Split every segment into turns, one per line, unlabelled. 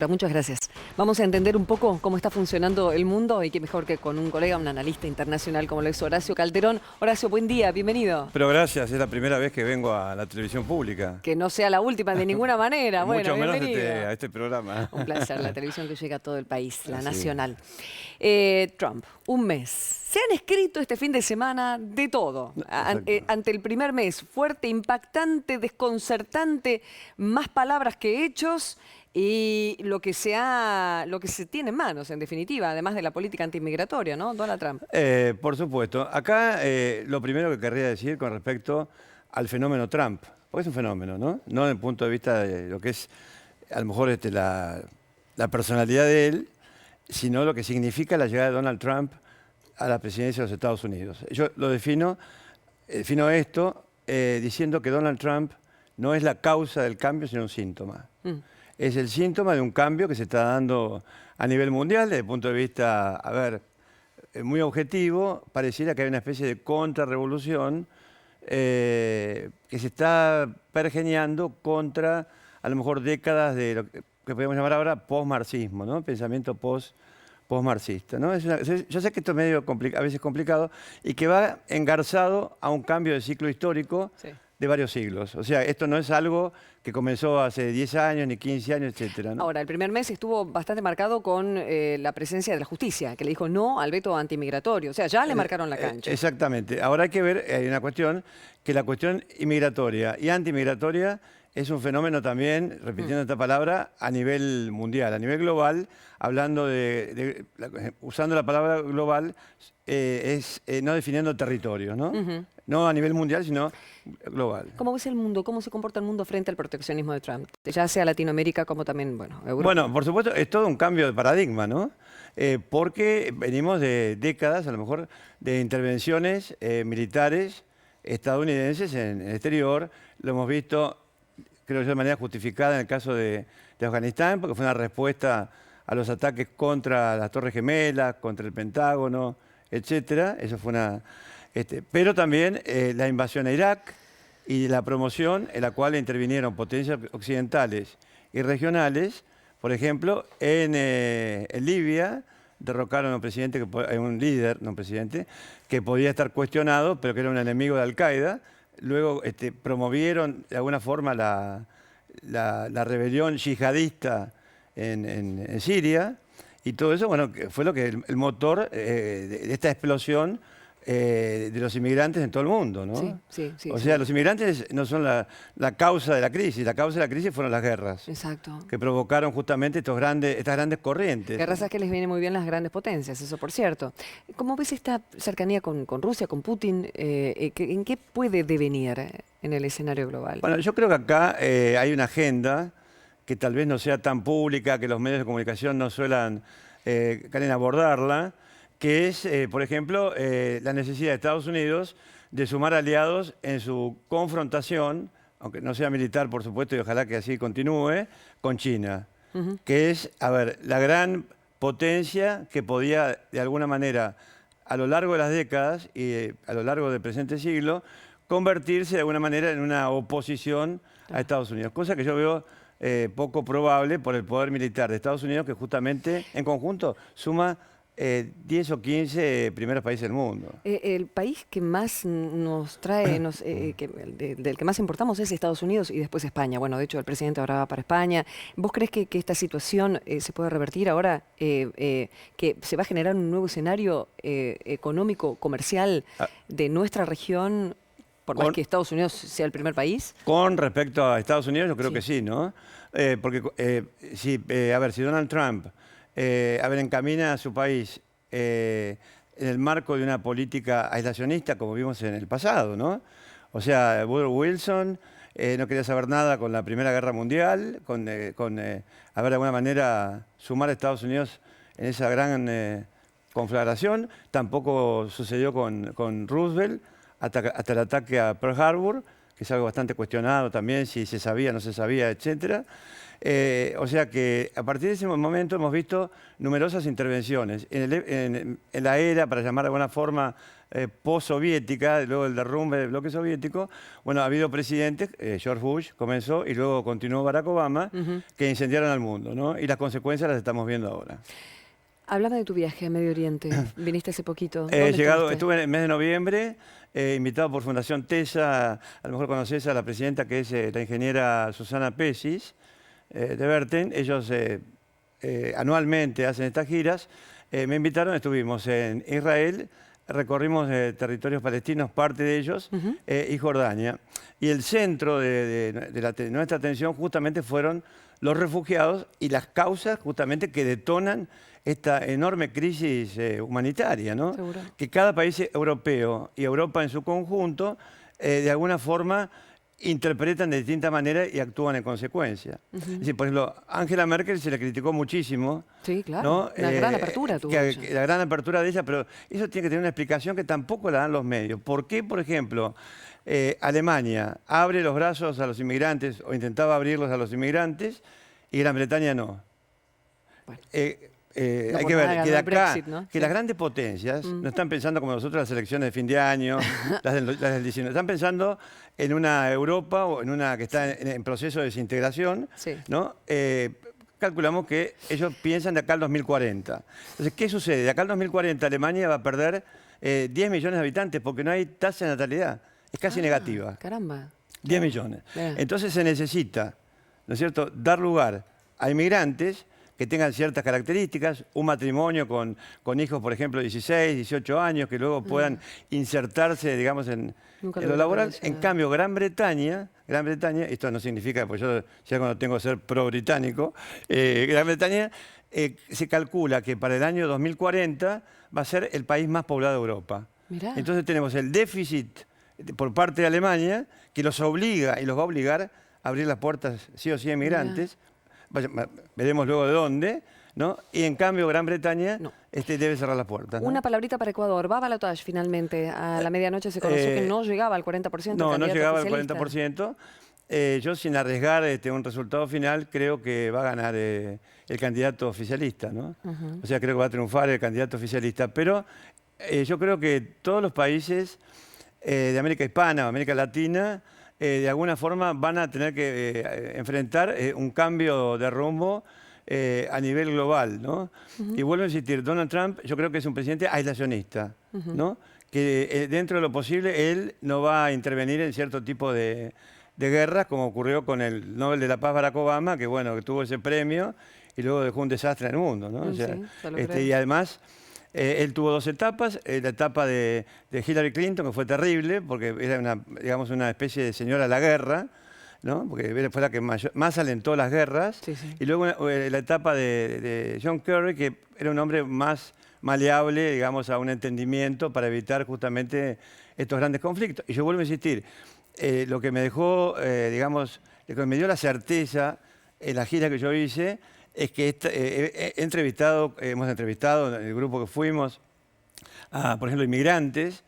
Muchas gracias. Vamos a entender un poco cómo está funcionando el mundo y qué mejor que con un colega, un analista internacional como lo es Horacio Calderón. Horacio, buen día, bienvenido.
Pero gracias, es la primera vez que vengo a la televisión pública.
Que no sea la última de ninguna manera. Bueno,
Mucho menos
bienvenido.
a este programa.
Un placer, la televisión que llega a todo el país, la
Así
nacional. Trump, un mes. Se han escrito este fin de semana de todo. Ante el primer mes, fuerte, impactante, desconcertante, más palabras que hechos. Y lo que se tiene en manos, en definitiva, además de la política antimigratoria, ¿no? Donald Trump.
Por supuesto. Acá lo primero que querría decir con respecto al fenómeno Trump, porque es un fenómeno, ¿no? No desde el punto de vista de lo que es, a lo mejor, la personalidad de él, sino lo que significa la llegada de Donald Trump a la presidencia de los Estados Unidos. Yo lo defino esto diciendo que Donald Trump no es la causa del cambio, sino un síntoma. Es el síntoma de un cambio que se está dando a nivel mundial, desde el punto de vista, a ver, muy objetivo. Pareciera que hay una especie de contrarrevolución que se está pergeñando contra, a lo mejor, décadas de lo que podemos llamar ahora post-marxismo, ¿no? Pensamiento post-marxista, ¿no? Yo sé que esto es medio a veces complicado y que va engarzado a un cambio de ciclo histórico. Sí. De varios siglos. O sea, esto no es algo que comenzó hace 10 años, ni 15 años, etcétera, ¿no?
Ahora, el primer mes estuvo bastante marcado con la presencia de la justicia, que le dijo no al veto antimigratorio. O sea, ya le marcaron la cancha.
Exactamente. Ahora hay que ver, hay una cuestión, que la cuestión inmigratoria y antimigratoria es un fenómeno también, repitiendo esta palabra, a nivel mundial, a nivel global, hablando usando la palabra global, no definiendo territorios, ¿no? No a nivel mundial, sino global.
¿Cómo ves el mundo? ¿Cómo se comporta el mundo frente al proteccionismo de Trump? Ya sea Latinoamérica como también, bueno, Europa.
Bueno, por supuesto, es todo un cambio de paradigma, ¿no? Porque venimos de décadas, a lo mejor, de intervenciones militares estadounidenses en el exterior. Lo hemos visto, creo yo, de manera justificada en el caso de Afganistán, porque fue una respuesta a los ataques contra las Torres Gemelas, contra el Pentágono, etcétera. Eso fue una... pero también la invasión a Irak y la promoción en la cual intervinieron potencias occidentales y regionales. Por ejemplo, en Libia derrocaron a un presidente, un líder, no un presidente, que podía estar cuestionado, pero que era un enemigo de Al-Qaeda. Luego promovieron de alguna forma la rebelión yihadista en Siria. Y todo eso, bueno, fue lo que el motor de esta explosión de los inmigrantes en todo el mundo, ¿no?
Sí.
O sea, los inmigrantes no son la causa de la crisis. La causa de la crisis fueron las guerras.
Exacto.
Que provocaron justamente estas grandes corrientes.
Guerras a que les vienen muy bien las grandes potencias, eso por cierto. ¿Cómo ves esta cercanía con Rusia, con Putin? ¿En qué puede devenir en el escenario global?
Bueno, yo creo que acá hay una agenda que tal vez no sea tan pública, que los medios de comunicación no suelan querer abordarla, que es, por ejemplo, la necesidad de Estados Unidos de sumar aliados en su confrontación, aunque no sea militar, por supuesto, y ojalá que así continúe, con China, que es, a ver, la gran potencia que podía, de alguna manera, a lo largo de las décadas y a lo largo del presente siglo, convertirse de alguna manera en una oposición a Estados Unidos, cosa que yo veo poco probable por el poder militar de Estados Unidos, que justamente, en conjunto, suma 10 o 15 primeros países del mundo.
El país que más nos trae, del que más importamos es Estados Unidos y después España. Bueno, de hecho, el presidente ahora va para España. ¿Vos crees que esta situación se puede revertir ahora? ¿Que se va a generar un nuevo escenario económico, comercial de nuestra región, por más que Estados Unidos sea el primer país?
Con respecto a Estados Unidos, yo creo que sí, ¿no? Porque, si Donald Trump encamina a su país en el marco de una política aislacionista, como vimos en el pasado, ¿no? O sea, Woodrow Wilson no quería saber nada con la Primera Guerra Mundial, de alguna manera sumar a Estados Unidos en esa gran conflagración. Tampoco sucedió con Roosevelt hasta el ataque a Pearl Harbor, que es algo bastante cuestionado también, si se sabía, no se sabía, etcétera. O sea que a partir de ese momento hemos visto numerosas intervenciones. En la era, para llamar de alguna forma, post-soviética, luego del derrumbe del bloque soviético, bueno, ha habido presidentes, George Bush comenzó y luego continuó Barack Obama, que incendiaron al mundo, ¿no? Y las consecuencias las estamos viendo ahora.
Háblame de tu viaje a Medio Oriente. Viniste hace poquito.
Estuve en el mes de noviembre, invitado por Fundación TESA, a lo mejor conoces a la presidenta, que es la ingeniera Susana Pesis, de Berten. Ellos anualmente hacen estas giras. Me invitaron, estuvimos en Israel, recorrimos territorios palestinos, parte de ellos, y Jordania. Y el centro de nuestra atención justamente fueron los refugiados y las causas justamente que detonan esta enorme crisis humanitaria, ¿no?
Seguro.
Que cada país europeo y Europa en su conjunto, de alguna forma, interpretan de distinta manera y actúan en consecuencia. Es decir, por ejemplo, Angela Merkel se le criticó muchísimo.
Sí, claro.
¿no?
Una gran apertura tuvo ella.
La gran apertura de ella, pero eso tiene que tener una explicación que tampoco la dan los medios. ¿Por qué, por ejemplo, Alemania abre los brazos a los inmigrantes o intentaba abrirlos a los inmigrantes y Gran Bretaña no?
Bueno.
Hay que ver que de acá,
Brexit, ¿no?
que las grandes potencias no están pensando como nosotros las elecciones de fin de año, las del 19, están pensando en una Europa o en una que está en proceso de desintegración, ¿no? Calculamos que ellos piensan de acá al 2040. Entonces, ¿qué sucede? De acá al 2040 Alemania va a perder 10 millones de habitantes porque no hay tasa de natalidad, es casi negativa.
Caramba.
10 millones. Entonces se necesita, ¿no es cierto?, dar lugar a inmigrantes que tengan ciertas características, un matrimonio con hijos, por ejemplo, de 16, 18 años, que luego puedan insertarse, digamos, en lo laboral. En cambio, Gran Bretaña, esto no significa, pues yo ya cuando tengo que ser pro-británico, Gran Bretaña se calcula que para el año 2040 va a ser el país más poblado de Europa.
Mirá.
Entonces tenemos el déficit por parte de Alemania, que los obliga y los va a obligar a abrir las puertas sí o sí a inmigrantes. Veremos luego de dónde, ¿no? Y en cambio Gran Bretaña debe cerrar las puertas, ¿no?
Una palabrita para Ecuador. Va a balotaje finalmente. A la medianoche se conoció que no llegaba al 40%.
No llegaba al 40%. Yo, sin arriesgar un resultado final, creo que va a ganar el candidato oficialista, ¿no? O sea, creo que va a triunfar el candidato oficialista. Pero yo creo que todos los países de América Hispana o América Latina de alguna forma van a tener que enfrentar un cambio de rumbo a nivel global, ¿no? Y vuelvo a insistir, Donald Trump yo creo que es un presidente aislacionista, ¿no? Que dentro de lo posible él no va a intervenir en cierto tipo de guerras, como ocurrió con el Nobel de la Paz Barack Obama, que bueno, que tuvo ese premio y luego dejó un desastre en el mundo, ¿no? O sea, y además él tuvo dos etapas, la etapa de Hillary Clinton, que fue terrible, porque era digamos, una especie de señora de la guerra, ¿no? Porque fue la que más alentó las guerras. Y luego la etapa de John Kerry, que era un hombre más maleable, digamos, a un entendimiento para evitar justamente estos grandes conflictos. Y yo vuelvo a insistir, lo que me dejó, digamos, lo que me dio la certeza en la gira que yo hice, es que hemos entrevistado en el grupo que fuimos a, por ejemplo, inmigrantes,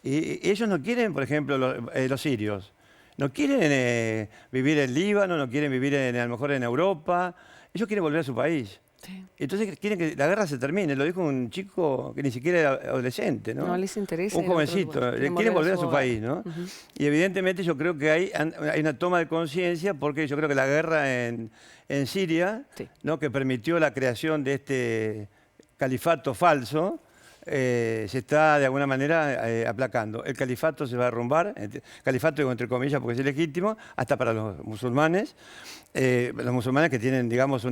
y ellos no quieren, por ejemplo, los sirios, no quieren vivir en Líbano, no quieren vivir a lo mejor en Europa, ellos quieren volver a su país. Entonces quieren que la guerra se termine. Lo dijo un chico que ni siquiera era adolescente, ¿no?
No les interesa.
Un jovencito. Quieren volver a su país, ¿no? Y evidentemente yo creo que hay una toma de conciencia, porque yo creo que la guerra en Siria, ¿no?, que permitió la creación de este califato falso, se está de alguna manera aplacando. El califato se va a derrumbar, califato digo entre comillas porque es ilegítimo, hasta para los musulmanes que tienen, digamos,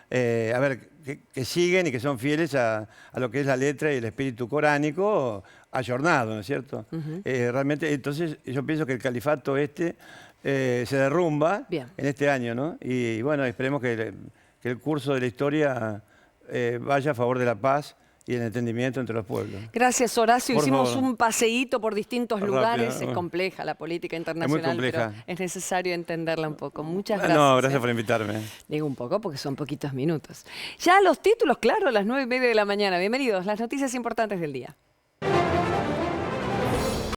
que siguen y que son fieles a lo que es la letra y el espíritu coránico ayornado, ¿no es cierto? Realmente, entonces yo pienso que el califato se derrumba en este año, ¿no? Y bueno, esperemos que el curso de la historia vaya a favor de la paz y el entendimiento entre los pueblos.
Gracias, Horacio. Hicimos un paseíto por distintos lugares.
Rápido,
es compleja la política internacional,
es muy compleja,
pero es necesario entenderla un poco. Muchas gracias.
No, gracias por invitarme.
Digo un poco porque son poquitos minutos. Ya los títulos, claro, a las 9:30 de la mañana. Bienvenidos, las noticias importantes del día.